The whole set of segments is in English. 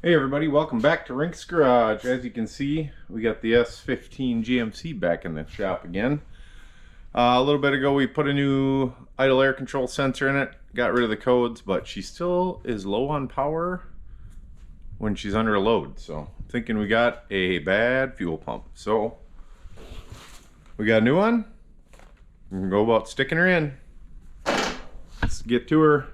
Hey everybody, welcome back to Rink's Garage. As you can see, we got the S15 GMC back in the shop again. A little bit ago we put a new idle air control sensor in it, got rid of the codes, but she still is low on power when she's under a load. So I'm thinking we got a bad fuel pump. So we got a new one. We can go about sticking her in. Let's get to her.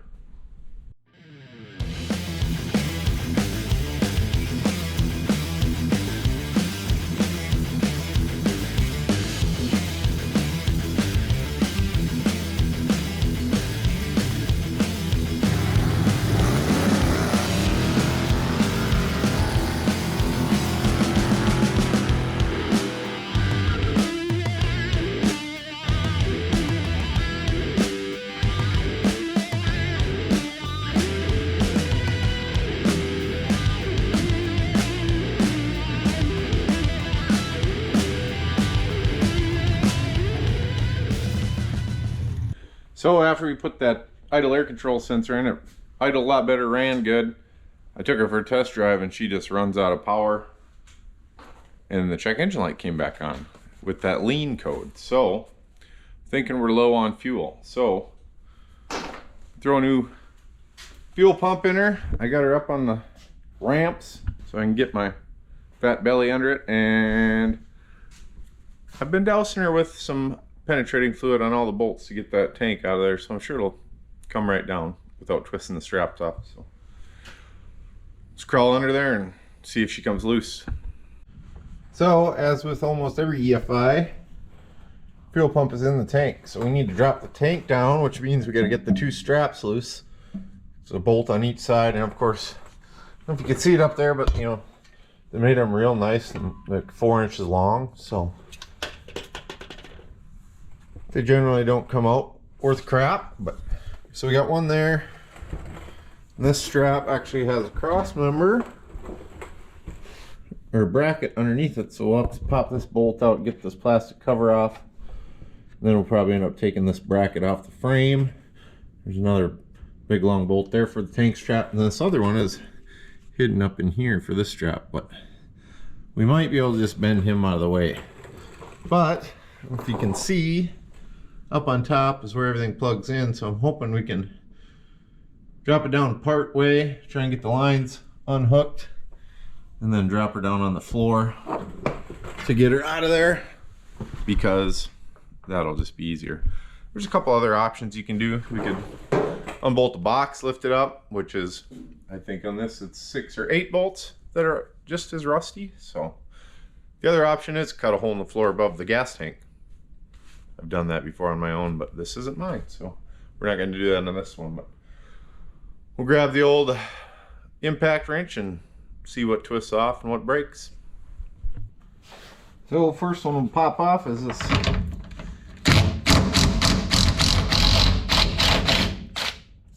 So after we put that idle air control sensor in, it idled a lot better, ran good. I took her for a test drive and she just runs out of power. And the check engine light came back on with that lean code. So, thinking we're low on fuel. So, throw a new fuel pump in her. I got her up on the ramps so I can get my fat belly under it. And I've been dousing her with some penetrating fluid on all the bolts to get that tank out of there, so I'm sure it'll come right down without twisting the straps off. So let's crawl under there and see if she comes loose. So as with almost every EFI, fuel pump is in the tank, so we need to drop the tank down, which means we got to get the two straps loose. So a bolt on each side, and of course, I don't know if you can see it up there, but you know, they made them real nice and like 4 inches long, so they generally don't come out worth crap. But so we got one there, and this strap actually has a cross member or bracket underneath it, so we'll have to pop this bolt out, get this plastic cover off, and then we'll probably end up taking this bracket off the frame. There's another big long bolt there for the tank strap, and this other one is hidden up in here for this strap, but we might be able to just bend him out of the way. But if you can see, up on top is where everything plugs in, so I'm hoping we can drop it down part way, try and get the lines unhooked, and then drop her down on the floor to get her out of there, because that'll just be easier. There's a couple other options you can do. We could unbolt the box, lift it up, which is, I think on this it's 6 or 8 bolts that are just as rusty. So the other option is cut a hole in the floor above the gas tank. I've done that before on my own, but this isn't mine, so we're not going to do that on this one. But we'll grab the old impact wrench and see what twists off and what breaks. So first one will pop off is this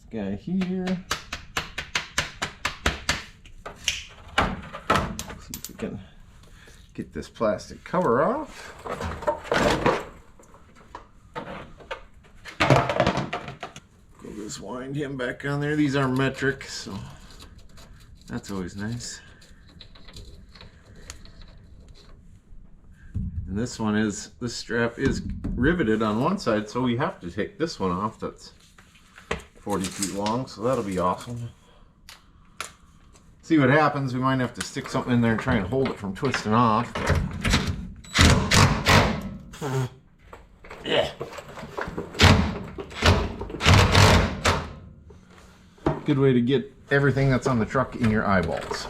guy here. See if we can get this plastic cover off. Just wind him back on there. These are metric, so that's always nice. And this one is, this strap is riveted on one side, so we have to take this one off. That's 40 feet long, so that'll be awesome. See what happens. We might have to stick something in there and try and hold it from twisting off. Yeah. Good way to get everything that's on the truck in your eyeballs.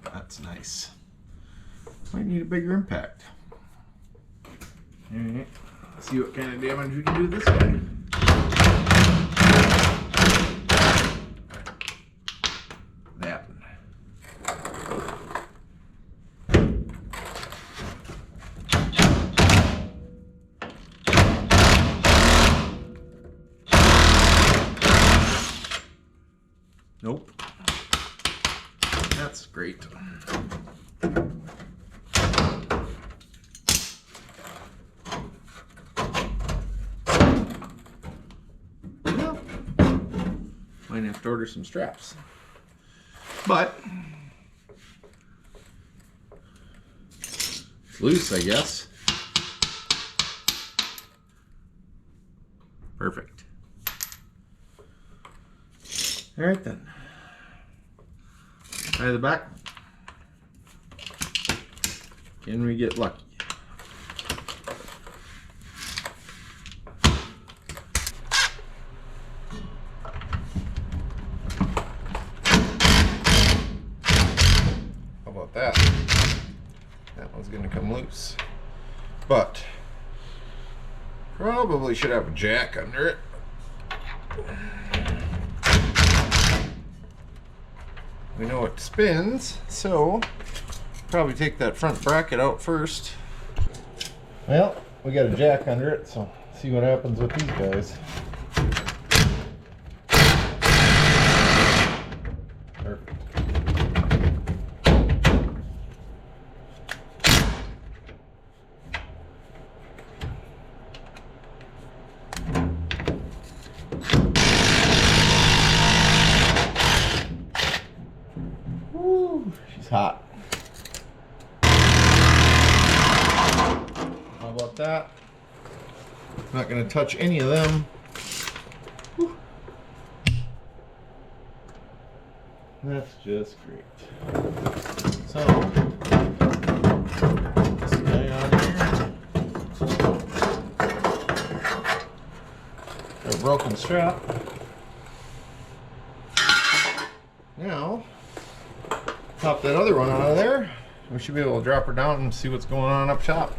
That's nice. Might need a bigger impact. Alright, let's see what kind of damage we can do this way. That. Nope. That's great. Might have to order some straps. But it's loose, I guess. Perfect. All right then. Tie the back. Can we get lucky? How about that? That one's gonna come loose. But probably should have a jack under it. We know it spins, so probably take that front bracket out first. Well, we got a jack under it, so see what happens with these guys. Perfect. Woo, she's hot. How about that? Not going to touch any of them. Whew. That's just great. So, this guy on here. A broken strap. Now, pop that other one out of there. We should be able to drop her down and see what's going on up top.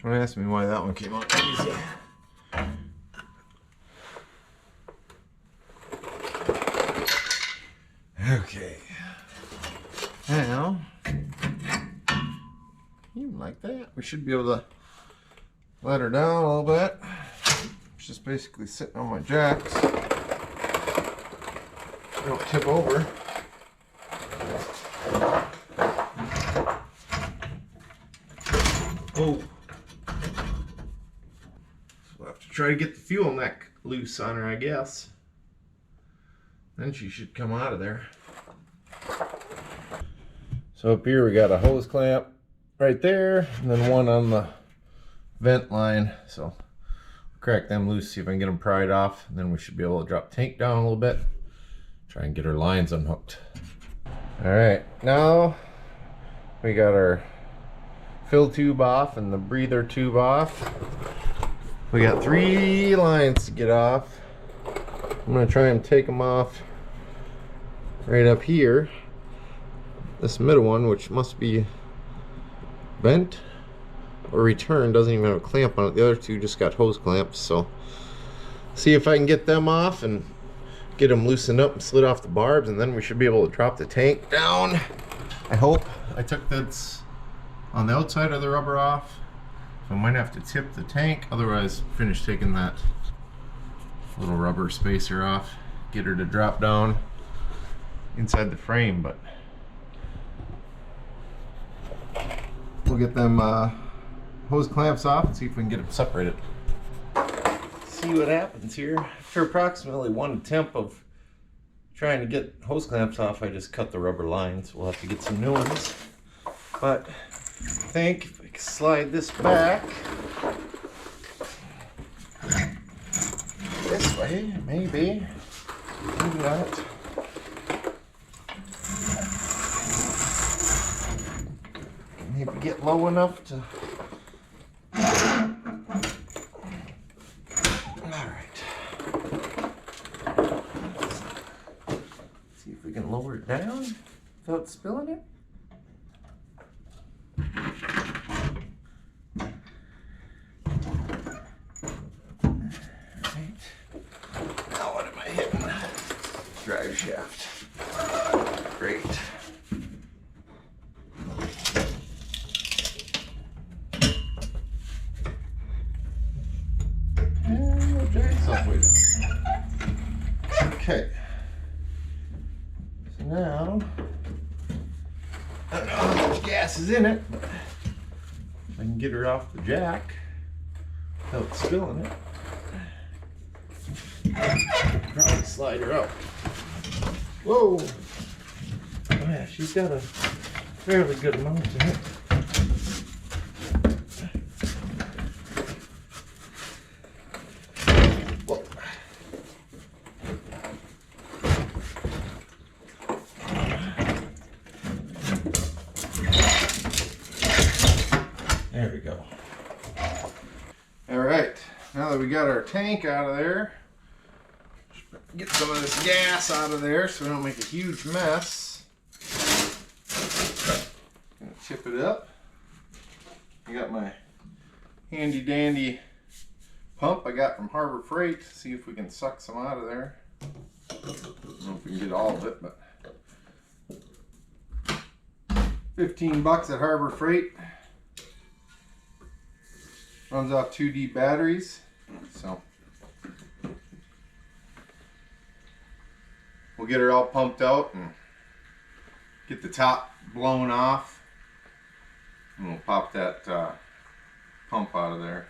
Don't ask me why that one came out easy. Okay. Now, even like that, we should be able to let her down a little bit. It's just basically sitting on my jacks. Don't tip over. Oh. We'll have to try to get the fuel neck loose on her, I guess. Then she should come out of there. So up here we got a hose clamp right there, and then one on the vent line. So crack them loose, see if I can get them pried off, and then we should be able to drop the tank down a little bit. Try and get our lines unhooked. All right, now we got our fill tube off and the breather tube off. We got 3 lines to get off. I'm gonna try and take them off right up here. This middle one, which must be bent or returned, doesn't even have a clamp on it. The other two just got hose clamps, so see if I can get them off and get them loosened up and slid off the barbs, and then we should be able to drop the tank down. I hope. I took this on the outside of the rubber off, so I might have to tip the tank, otherwise finish taking that little rubber spacer off, get her to drop down inside the frame. But we'll get them hose clamps off and see if we can get them separated. See what happens here. After approximately 1 attempt of trying to get hose clamps off, I just cut the rubber lines. We'll have to get some new ones. But I think if I can slide this back this way, maybe not. Maybe get low enough to. Alright. See if we can lower it down without spilling it. Alright. Now what am I hitting? Drive shaft. Great. Okay, so now I don't know how much gas is in it, but I can get her off the jack without spilling it. Probably slide her out. Whoa! Oh yeah, she's got a fairly good amount in it. Whoa. There we go. All right, now that we got our tank out of there, get some of this gas out of there so we don't make a huge mess. Gonna tip it up. I got my handy dandy pump I got from Harbor Freight. See if we can suck some out of there. I don't know if we can get all of it, but 15 bucks at Harbor Freight. Runs off 2D batteries, so we'll get her all pumped out and get the top blown off, and we'll pop that pump out of there.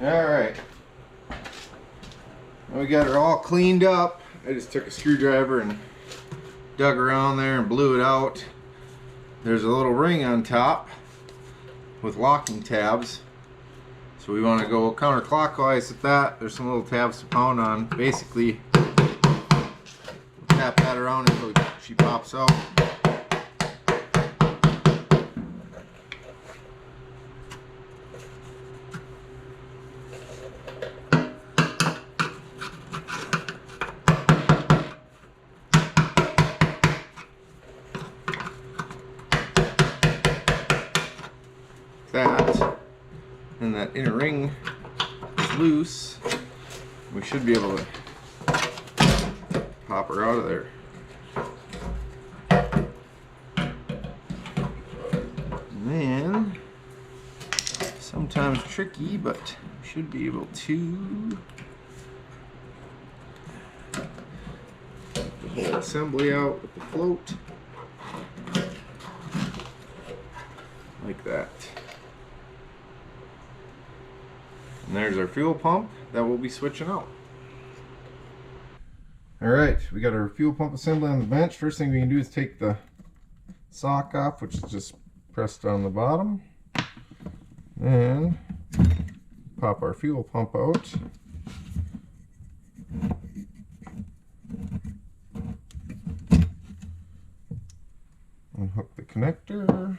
Alright, we got her all cleaned up. I just took a screwdriver and dug around there and blew it out. There's a little ring on top with locking tabs. So we want to go counterclockwise with that. There's some little tabs to pound on. Basically, we'll tap that around until she pops out. That, and that inner ring is loose. We should be able to pop her out of there. And then, sometimes tricky, but we should be able to get the whole assembly out with the float. Like that. And there's our fuel pump that we'll be switching out. Alright, we got our fuel pump assembly on the bench. First thing we can do is take the sock off, which is just pressed on the bottom. And pop our fuel pump out. Unhook the connector.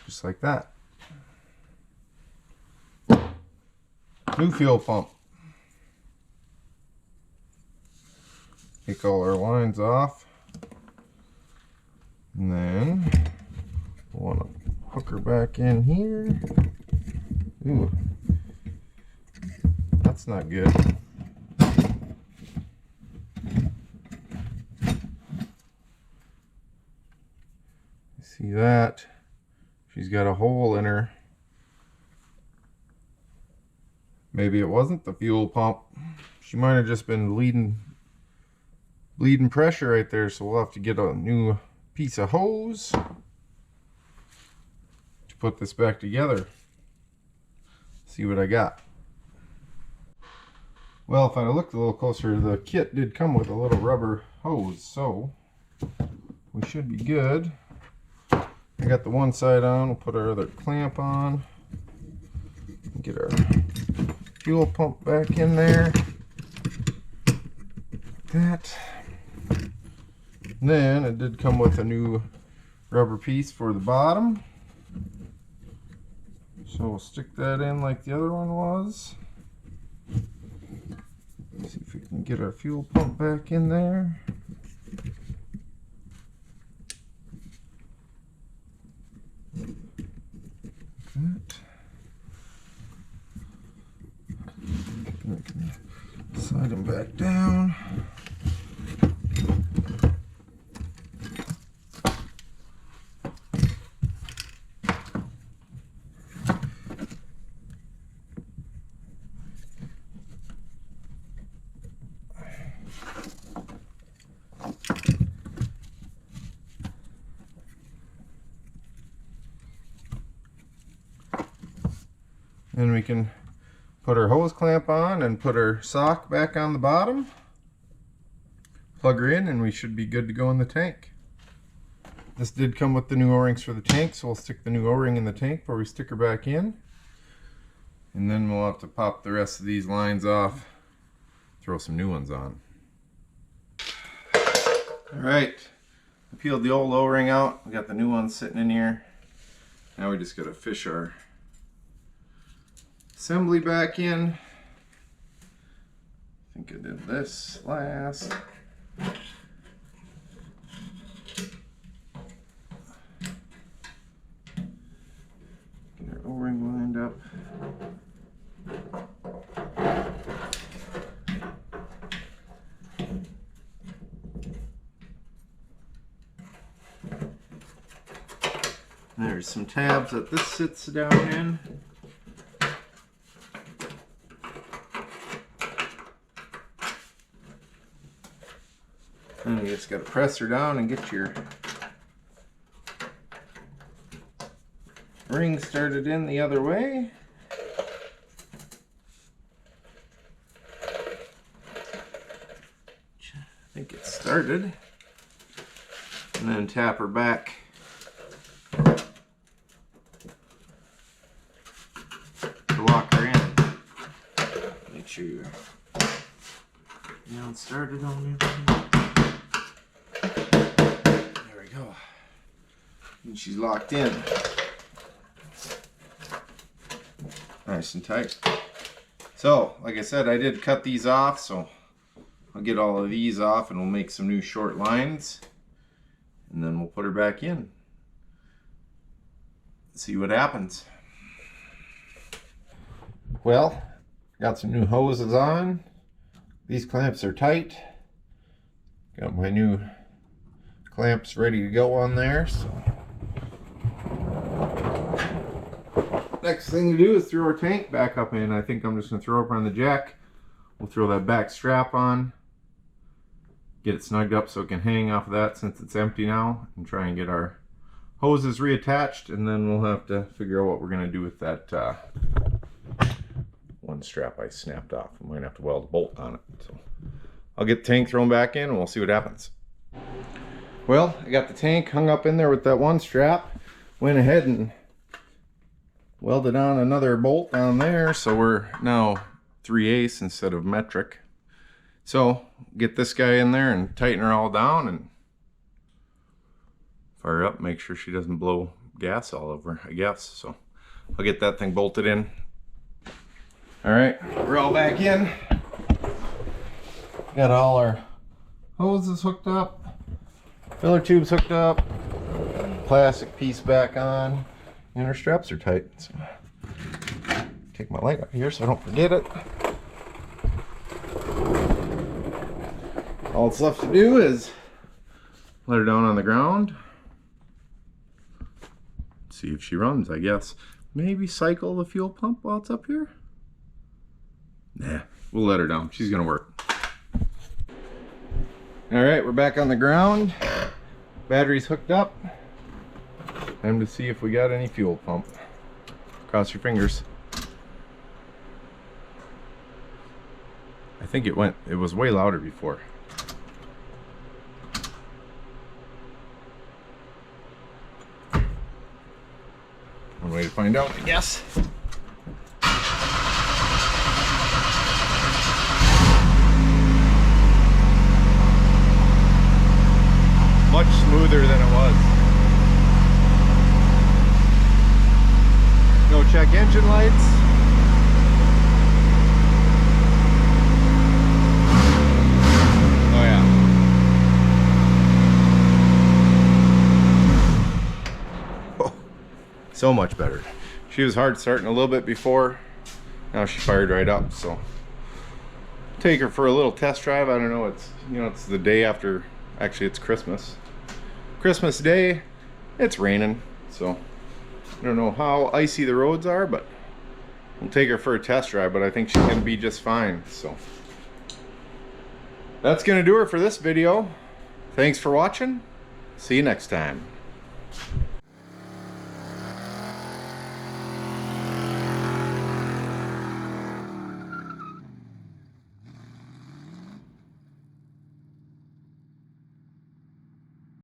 Just like that. New fuel pump. Take all our lines off. And then we'll want to hook her back in here. Ooh, that's not good. See that? She's got a hole in her. Maybe it wasn't the fuel pump. She might have just been bleeding pressure right there, so we'll have to get a new piece of hose to put this back together. See what I got. Well, if I looked a little closer, the kit did come with a little rubber hose, so we should be good. I got the one side on. We'll put our other clamp on. Get our fuel pump back in there. That. Then it did come with a new rubber piece for the bottom. So we'll stick that in like the other one was. See if we can get our fuel pump back in there. Slide them back down. Then we can put our hose clamp on and put our sock back on the bottom. Plug her in and we should be good to go in the tank. This did come with the new O-rings for the tank, so we'll stick the new O-ring in the tank before we stick her back in. And then we'll have to pop the rest of these lines off, throw some new ones on. Alright, I peeled the old O-ring out. We got the new one sitting in here. Now we just gotta fish our assembly back in. I think I did this last. Get our O-ring lined up. There's some tabs that this sits down in. And you just got to press her down and get your ring started in the other way. I think it started. And then tap her back to lock her in. Make sure you're now it's started on everything. There we go. And she's locked in. Nice and tight. So, like I said, I did cut these off, so I'll get all of these off and we'll make some new short lines. And then we'll put her back in. See what happens. Well, got some new hoses on. These clamps are tight. Got my new clamps ready to go on there. So next thing to do is throw our tank back up in. I think I'm just going to throw it up on the jack. We'll throw that back strap on. Get it snugged up so it can hang off of that since it's empty now. And try and get our hoses reattached. And then we'll have to figure out what we're going to do with that one strap I snapped off. I might have to weld a bolt on it. So I'll get the tank thrown back in and we'll see what happens. Well, I got the tank hung up in there with that one strap. Went ahead and welded on another bolt down there, so we're now 3/8 instead of metric. So get this guy in there and tighten her all down and fire up, make sure she doesn't blow gas all over, I guess. So I'll get that thing bolted in. All right, we're all back in. Got all our hoses hooked up, filler tubes hooked up, plastic piece back on, and our straps are tight. So take my light out here so I don't forget it. All that's left to do is let her down on the ground. See if she runs, I guess. Maybe cycle the fuel pump while it's up here. Nah, we'll let her down. She's gonna work. All right, we're back on the ground. Battery's hooked up. Time to see if we got any fuel pump. Cross your fingers. I think it was way louder before. One way to find out, I guess. Much smoother than it was. No check engine lights. Oh yeah. Oh, so much better. She was hard starting a little bit before. Now she fired right up, so take her for a little test drive. I don't know, it's the day after, actually it's Christmas Day. It's raining, so I don't know how icy the roads are, but we'll take her for a test drive, but I think she's gonna be just fine. So that's gonna do her for this video. Thanks for watching. See you next time.